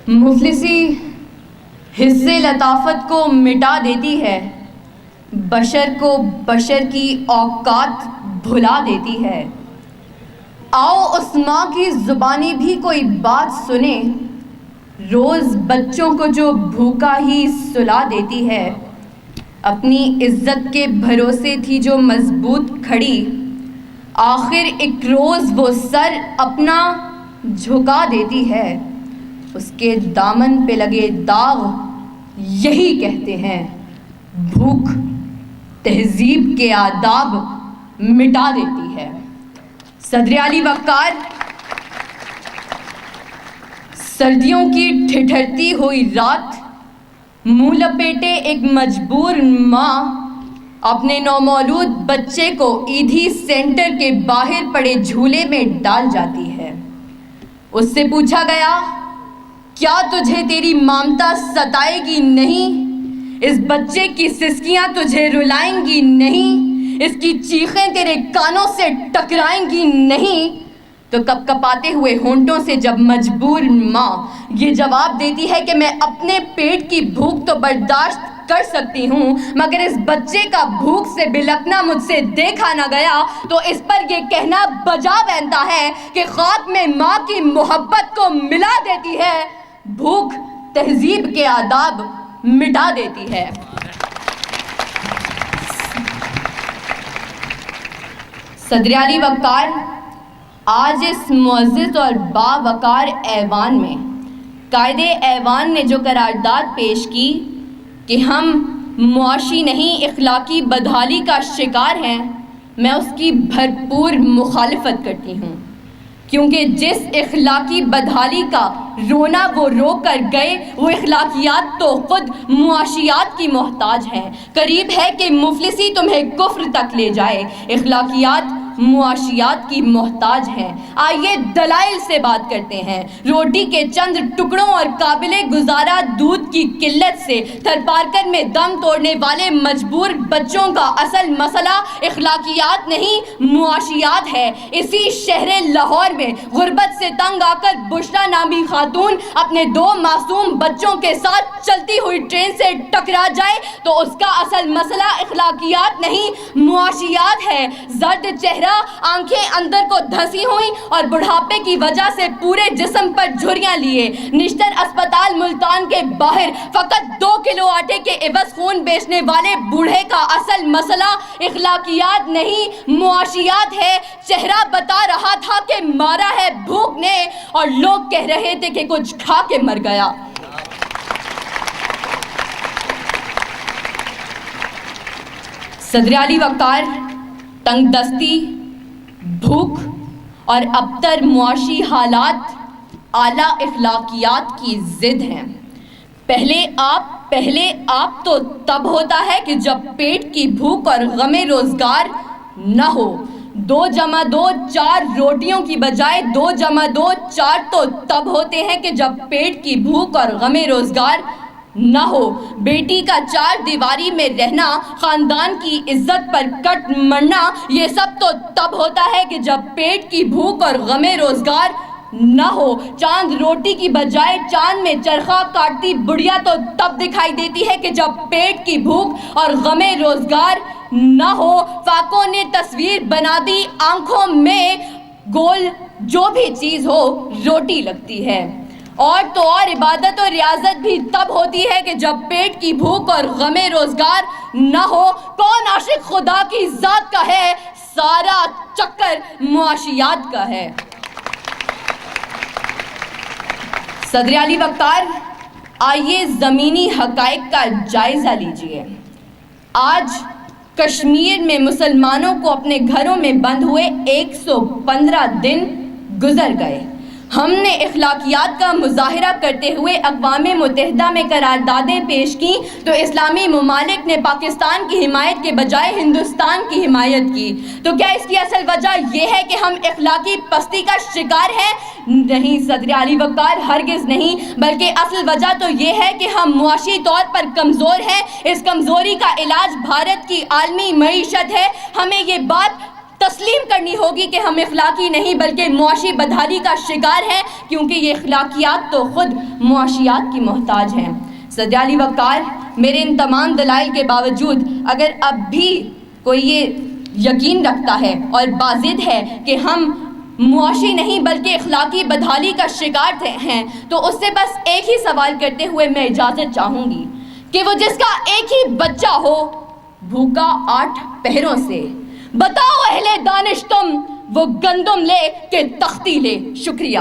مفلسی حصے لطافت کو مٹا دیتی ہے، بشر کو بشر کی اوقات بھلا دیتی ہے۔ آؤ اس ماں کی زبانی بھی کوئی بات سنے، روز بچوں کو جو بھوکا ہی سلا دیتی ہے۔ اپنی عزت کے بھروسے تھی جو مضبوط کھڑی، آخر ایک روز وہ سر اپنا جھکا دیتی ہے۔ اس کے دامن پہ لگے داغ یہی کہتے ہیں، بھوک تہذیب کے آداب مٹا دیتی ہے۔ صدر علی وقار۔ سردیوں کی ٹھٹھرتی ہوئی رات، منہ لپیٹے ایک مجبور ماں اپنے نومولود بچے کو ایدھی سینٹر کے باہر پڑے جھولے میں ڈال جاتی ہے۔ اس سے پوچھا گیا، کیا تجھے تیری مامتا ستائے گی نہیں؟ اس بچے کی سسکیاں تجھے رلائیں گی نہیں؟ اس کی چیخیں تیرے کانوں سے ٹکرائیں گی نہیں؟ تو کپ کپاتے ہوئے ہونٹوں سے جب مجبور ماں یہ جواب دیتی ہے کہ میں اپنے پیٹ کی بھوک تو برداشت کر سکتی ہوں، مگر اس بچے کا بھوک سے بلکنا مجھ سے دیکھا نہ گیا، تو اس پر یہ کہنا بجا بنتا ہے کہ خاک میں ماں کی محبت کو ملا دیتی ہے، بھوک تہذیب کے آداب مٹا دیتی ہے۔ صدر علی وقار۔ آج اس معزز اور باوقار ایوان میں قائد ایوان نے جو قرارداد پیش کی کہ ہم معاشی نہیں اخلاقی بدحالی کا شکار ہیں، میں اس کی بھرپور مخالفت کرتی ہوں، کیونکہ جس اخلاقی بدحالی کا رونا وہ رو کر گئے، وہ اخلاقیات تو خود معاشیات کی محتاج ہیں۔ قریب ہے کہ مفلسی تمہیں کفر تک لے جائے، اخلاقیات معاشیات کی محتاج ہیں۔ آئیے دلائل سے بات کرتے ہیں۔ روٹی کے چند ٹکڑوں اور قابل گزارا دودھ کی قلت سے تھر پارکر میں دم توڑنے والے مجبور بچوں کا اصل مسئلہ اخلاقیات نہیں معاشیات ہے۔ اسی شہر لاہور میں غربت سے تنگ آ کر بشرا نامی خاتون اپنے 2 معصوم بچوں کے ساتھ چلتی ہوئی ٹرین سے ٹکرا جائے تو اس کا اصل مسئلہ اخلاقیات نہیں معاشیات ہے۔ زرد چہرہ، آنکھیں اندر کو دھسی ہوئی اور بڑھاپے کی وجہ سے پورے جسم پر جھریاں لیے نشتر اسپتال ملتان کے باہر فقط 2 کلو آٹے کے عوض خون بیچنے والے بوڑھے کا اصل مسئلہ اخلاقیات نہیں معاشیات ہے۔ چہرہ بتا رہا تھا کہ مارا ہے بھوک نے، اور لوگ کہہ رہے تھے کہ کچھ کھا کے مر گیا۔ صدر علی وقار۔ تنگ دستی، بھوک اور ابتر معاشی حالات اعلیٰ اخلاقیات کی ضد ہیں۔ پہلے آپ تو تب ہوتا ہے کہ جب پیٹ کی بھوک اور غم روزگار نہ ہو۔ 2 × 2 4 روٹیوں کی بجائے 2 × 2 4 تو تب ہوتے ہیں کہ جب پیٹ کی بھوک اور غم روزگار نہ ہو۔ بیٹی کا 4 دیواری میں رہنا، خاندان کی عزت پر کٹ مرنا، یہ سب تو تب ہوتا ہے کہ جب پیٹ کی بھوک اور غم روزگار نہ ہو۔ چاند روٹی کی بجائے چاند میں چرخہ کاٹتی بڑھیا تو تب دکھائی دیتی ہے کہ جب پیٹ کی بھوک اور غم روزگار نہ ہو۔ فاقوں نے تصویر بنا دی آنکھوں میں، گول جو بھی چیز ہو روٹی لگتی ہے۔ اور تو اور عبادت و ریاضت بھی تب ہوتی ہے کہ جب پیٹ کی بھوک اور غم روزگار نہ ہو۔ کون عاشق خدا کی ذات کا ہے، سارا چکر معاشیات کا ہے۔ صدر علی وقار۔ آئیے زمینی حقائق کا جائزہ لیجئے۔ آج کشمیر میں مسلمانوں کو اپنے گھروں میں بند ہوئے 115 دن گزر گئے۔ ہم نے اخلاقیات کا مظاہرہ کرتے ہوئے اقوام متحدہ میں قراردادیں پیش کی تو اسلامی ممالک نے پاکستان کی حمایت کے بجائے ہندوستان کی حمایت کی۔ تو کیا اس کی اصل وجہ یہ ہے کہ ہم اخلاقی پستی کا شکار ہیں؟ نہیں صدر علی وقار، ہرگز نہیں، بلکہ اصل وجہ تو یہ ہے کہ ہم معاشی طور پر کمزور ہیں۔ اس کمزوری کا علاج بھارت کی عالمی معیشت ہے۔ ہمیں یہ بات تسلیم کرنی ہوگی کہ ہم اخلاقی نہیں بلکہ معاشی بدحالی کا شکار ہیں، کیونکہ یہ اخلاقیات تو خود معاشیات کی محتاج ہیں۔ صدر علی وقار، میرے ان تمام دلائل کے باوجود اگر اب بھی کوئی یہ یقین رکھتا ہے اور بازد ہے کہ ہم معاشی نہیں بلکہ اخلاقی بدحالی کا شکار ہیں، تو اس سے بس ایک ہی سوال کرتے ہوئے میں اجازت چاہوں گی کہ وہ جس کا ایک ہی بچہ ہو بھوکا 8 پہروں سے، بتاؤ اہل دانش تم وہ گندم لے کہ تختی لے۔ شکریہ۔